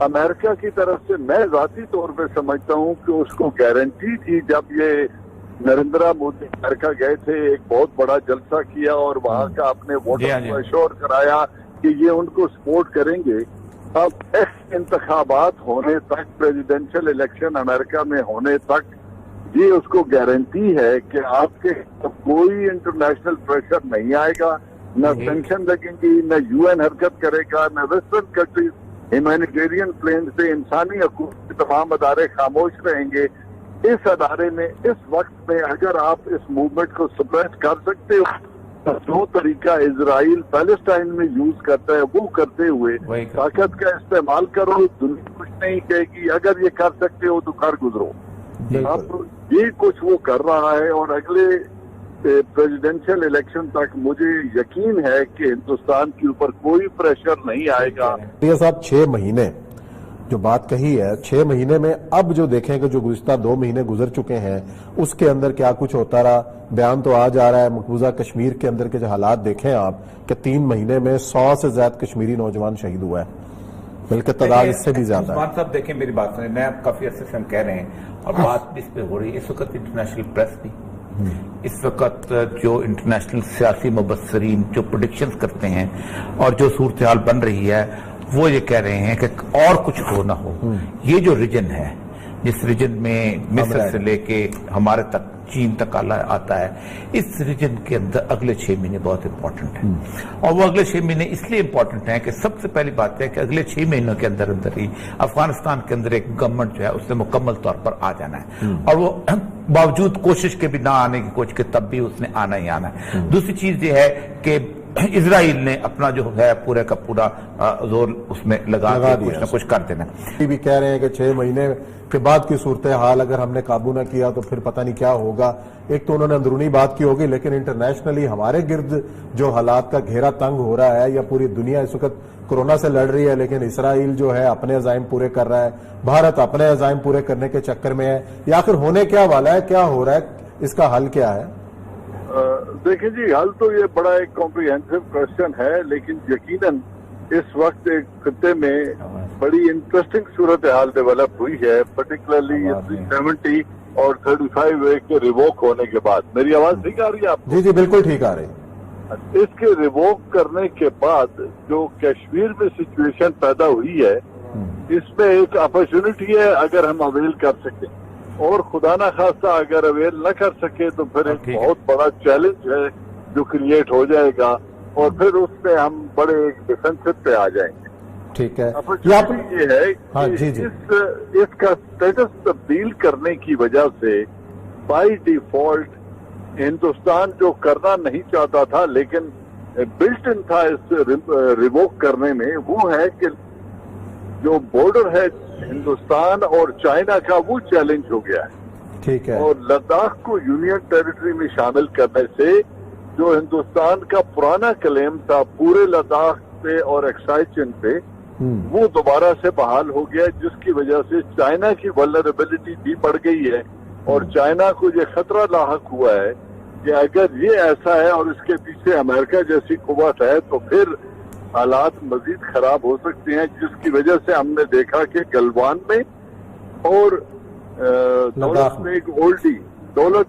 America की तरफ से मैं ज़ाती तौर पे समझता हूँ कि उसको गारंटी थी, जब ये नरेंद्र मोदी अमेरिका गए थे, एक बहुत बड़ा जलसा किया और वहाँ का अपने वोटर को एश्योर कराया कि ये उनको सपोर्ट करेंगे। अब इंतखाबात होने तक, प्रेसिडेंशियल इलेक्शन अमेरिका में होने तक ये उसको गारंटी है कि आपके कोई इंटरनेशनल प्रेशर नहीं आएगा, न सैंक्शन लगेंगी, न यूएन हरकत करेगा, न वेस्टर्न कंट्रीज ह्यूमैनिटेरियन प्लेन से इंसानी हकूक के तमाम अदारे खामोश रहेंगे। इस अदारे में इस वक्त में अगर आप इस मूवमेंट को सप्रेस कर सकते हो, जो तरीका इजराइल पैलेस्टाइन में यूज करता है वो करते हुए ताकत का इस्तेमाल करो, दुनिया कुछ नहीं कहेगी। अगर ये कर सकते हो तो कर गुजरो। अब ये कुछ वो कर रहा है और अगले प्रेसिडेंशियल इलेक्शन तक मुझे यकीन है कि हिंदुस्तान के ऊपर कोई प्रेशर नहीं आएगा। ये साहब 6 महीने जो बात कही है, 6 महीने में अब जो देखेंगे, जो गुज़िश्ता 2 महीने गुजर चुके हैं उसके अंदर क्या कुछ होता रहा। बयान तो आ जा रहा है मकबूजा कश्मीर के अंदर के जो हालात देखें आप कि 3 महीने में 100 से ज्यादा कश्मीरी नौजवान शहीद हुआ है, बल्कि तादाद इससे भी ज्यादा है। साहब देखें मेरी बात सुनिए, मैं काफी अर्से से हम कह रहे हैं और बात इस पे हो रही है। इस वक्त इंटरनेशनल प्रेस भी, इस वक्त जो इंटरनेशनल सियासी मुबस्सरीन जो प्रेडिक्शंस करते हैं और जो सूरत हाल बन रही है, वो ये कह रहे हैं कि और कुछ हो ना हो, ये जो रीजन है, जिस रीजन में मिस्र से लेके हमारे तक चीन तक आता है, इस रीजन के अंदर अगले 6 महीने बहुत इंपॉर्टेंट हैं। और वो अगले 6 महीने इसलिए इंपॉर्टेंट हैं कि सबसे पहली बात है कि अगले 6 महीनों के अंदर अंदर ही अफगानिस्तान के अंदर एक गवर्नमेंट जो है उससे मुकम्मल तौर पर आ जाना है, और वो बावजूद कोशिश के भी ना आने की कोशिश के तब भी उसने आना ही आना है। दूसरी चीज ये है कि इजराइल ने अपना जो है पूरे का पूरा जोर उसमें लगा कुछ ना कुछ कर देना। ये भी कह रहे हैं कि 6 महीने के बाद की सूरत हाल अगर हमने काबू ना किया तो फिर पता नहीं क्या होगा। एक तो उन्होंने अंदरूनी बात की होगी, लेकिन इंटरनेशनली हमारे गिर्द जो हालात का घेरा तंग हो रहा है, या पूरी दुनिया इस वक्त कोरोना से लड़ रही है, लेकिन इसराइल जो है अपने अज़ाइम पूरे कर रहा है, भारत अपने अज़ाइम पूरे करने के चक्कर में है, या आखिर होने क्या वाला है, क्या हो रहा है, इसका हल क्या है? देखिए जी, हल तो ये बड़ा एक कॉम्प्रिहेंसिव क्वेश्चन है, लेकिन यकीनन इस वक्त एक खत्ते में बड़ी इंटरेस्टिंग सूरत हाल डेवलप हुई है, पर्टिकुलरली 70 और 35A के रिवोक होने के बाद। मेरी आवाज ठीक आ रही है आपको? जी जी बिल्कुल ठीक आ रही है। इसके रिवोक करने के बाद जो कश्मीर में सिचुएशन पैदा हुई है, इसमें एक अपॉर्चुनिटी है अगर हम अवेल कर सकें, और खुदा ना खास्ता अगर अवेल न कर सके तो फिर एक बहुत बड़ा चैलेंज है जो क्रिएट हो जाएगा, और फिर उसमें हम बड़े एक डिफेंसिव पे आ जाएंगे। ठीक है, अपॉर्चुनिटी ये है कि इसका स्टेटस तब्दील करने की वजह से बाय डिफॉल्ट हिंदुस्तान जो करना नहीं चाहता था लेकिन बिल्ट इन था इस रिवोक करने में, वो है कि जो बॉर्डर है हिंदुस्तान और चाइना का, वो चैलेंज हो गया है। ठीक है, और लद्दाख को यूनियन टेरिटरी में शामिल करने से जो हिंदुस्तान का पुराना क्लेम था पूरे लद्दाख पे और एक्साइचन पे, वो दोबारा से बहाल हो गया, जिसकी वजह से चाइना की वल्नरेबिलिटी भी बढ़ गई है, और चाइना को ये खतरा लाहक हुआ है कि अगर ये ऐसा है और इसके पीछे अमेरिका जैसी कुव्वत है तो फिर हालात मजीद खराब हो सकते हैं, जिसकी वजह से हमने देखा कि गलवान में और दौलत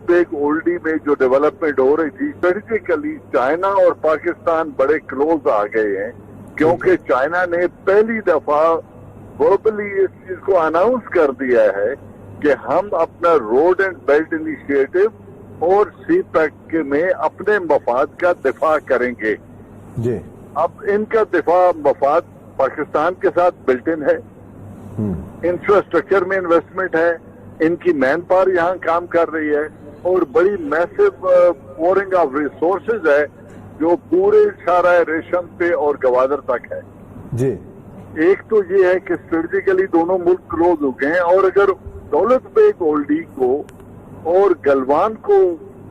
बेग ओल्डी में जो डेवलपमेंट हो रही थी, स्ट्रेटेजिकली चाइना और पाकिस्तान बड़े क्लोज आ गए हैं, क्योंकि चाइना ने पहली दफा वर्बली इस चीज को अनाउंस कर दिया है कि हम अपना रोड एंड बेल्ट इनिशिएटिव और सी पैक में अपने मफाद का दिफा करेंगे जी। अब इनका दिफा मफाद पाकिस्तान के साथ बिल्ट इन है, इंफ्रास्ट्रक्चर में इन्वेस्टमेंट है, इनकी मैन पावर यहाँ काम कर रही है, और बड़ी मैसिव पोरिंग ऑफ रिसोर्सेज है जो पूरे शारा रेशम पे और गवादर तक है जी। एक तो ये है कि स्ट्रेटेजिकली दोनों मुल्क क्लोज हो गए हैं, और अगर दौलत बेग ओल्डी को और गलवान को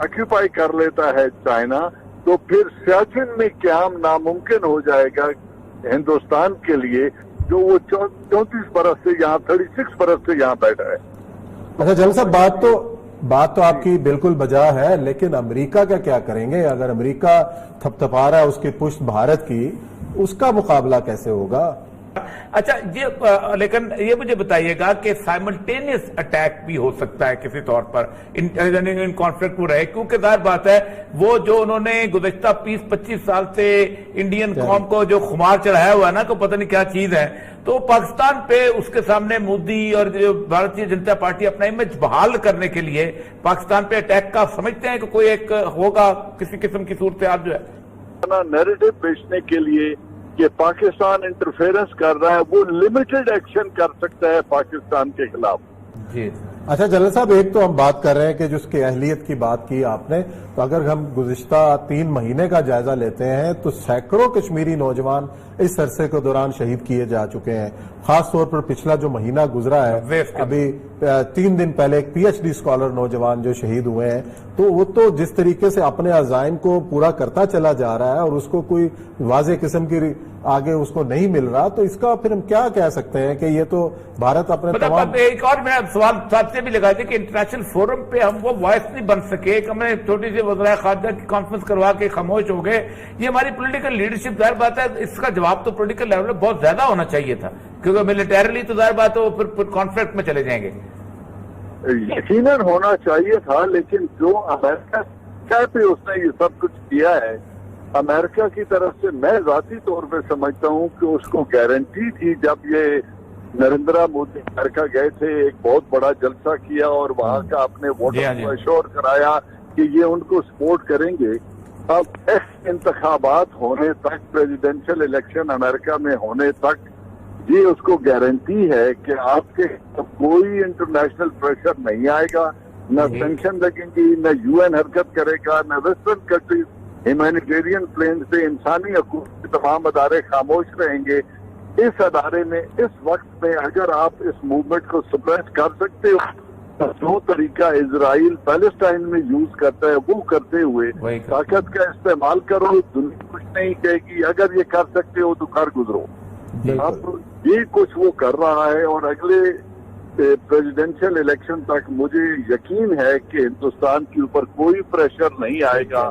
ऑक्यूपाई कर लेता है चाइना, तो फिर सियाचिन में क्याम नामुमकिन हो जाएगा हिंदुस्तान के लिए, जो वो 34 बरस से यहाँ 36 बरस से यहाँ बैठा है। अच्छा जनरल साहब, बात तो आपकी बिल्कुल बजा है, लेकिन अमेरिका का क्या करेंगे? अगर अमेरिका थपथपा रहा है उसकी पुष्ट भारत की, उसका मुकाबला कैसे होगा? اچھا لیکن یہ مجھے بتائیے گا کہ سائملٹینیس اٹیک بھی ہو سکتا ہے کسی طور پر ان کانفلکٹ میں رہے، کیونکہ ظاہر بات ہے وہ جو انہوں نے گزشتہ 20-25 سال سے انڈین قوم کو جو خمار چڑھایا ہوا ہے نا، کہ پتہ نہیں کیا چیز ہے، تو پاکستان پہ اس کے سامنے مودی اور جو بھارتیہ جنتا پارٹی اپنا امیج بحال کرنے کے لیے پاکستان پہ اٹیک کا سمجھتے ہیں کہ کوئی ایک ہوگا کسی قسم کی صورتحال جو ہے نیریٹو بیچنے کے لیے کہ پاکستان انٹرفیئرنس کر رہا ہے، وہ لمیٹڈ ایکشن کر سکتا ہے پاکستان کے خلاف؟ جی اچھا جنرل صاحب، ایک تو ہم بات کر رہے ہیں کہ جس کی اہلیت کی بات کی آپ نے، تو اگر ہم گزشتہ 3 مہینے کا جائزہ لیتے ہیں تو سینکڑوں کشمیری نوجوان اس عرصے کے دوران شہید کیے جا چکے ہیں. خاص طور پر پچھلا جو مہینہ گزرا ہے، ابھی 3 دن پہلے ایک پی ایچ ڈی اسکالر نوجوان جو شہید ہوئے ہیں، تو وہ تو جس طریقے سے اپنے عزائم کو پورا کرتا چلا جا رہا ہے اور اس کو کوئی واضح قسم کی آگے اس کو نہیں مل رہا، تو اس کا پھر ہم کیا کہہ سکتے ہیں کہ یہ تو بھارت اپنے تمام... ایک اور میرا سوال ساتھ سے بھی لگا دیا کہ انٹرنیشنل فورم پہ ہم وہ وائس نہیں بن سکے، کہ ہم نے چھوٹی سی وزرائے خارجہ کی کانفرنس کروا کے خاموش ہو گئے. یہ ہماری پولیٹیکل لیڈرشپ، ظاہر بات ہے اس کا جواب تو پولیٹیکل لیول پہ بہت زیادہ ہونا چاہیے تھا، کیونکہ ملیٹریلی تو ظاہر بات ہے پھر کانفلکٹ میں چلے جائیں گے. یقیناً ہونا چاہیے تھا، لیکن جو امریکہ پہ اس نے یہ سب کچھ کیا ہے، امریکہ کی طرف سے میں ذاتی طور پہ سمجھتا ہوں کہ اس کو گارنٹی تھی. جب یہ نریندرا مودی امریکہ گئے تھے، ایک بہت بڑا جلسہ کیا اور وہاں کا اپنے ووٹر کو ایشور کرایا کہ یہ ان کو سپورٹ کریں گے. اب انتخابات ہونے تک، پریزیڈینشل الیکشن امریکہ میں ہونے تک یہ اس کو گارنٹی ہے کہ آپ کے کوئی انٹرنیشنل پریشر نہیں آئے گا، نہ سینکشن لگیں گی، نہ یو این حرکت کرے گا، نہ ویسٹرن کنٹریز ہیومینیٹیرین پلین سے انسانی حقوق کے تمام ادارے خاموش رہیں گے. اس ادارے میں اس وقت میں اگر آپ اس موومنٹ کو سپریس کر سکتے ہو، جو طریقہ اسرائیل پیلسٹائن میں یوز کرتا ہے وہ کرتے ہوئے طاقت کا استعمال کرو، دنیا کچھ نہیں کہے گی. اگر یہ کر سکتے ہو تو کر گزرو. اب یہ کچھ وہ کر رہا ہے، اور اگلے پریزیڈینشل الیکشن تک مجھے یقین ہے کہ ہندوستان کے اوپر کوئی پریشر نہیں آئے گا.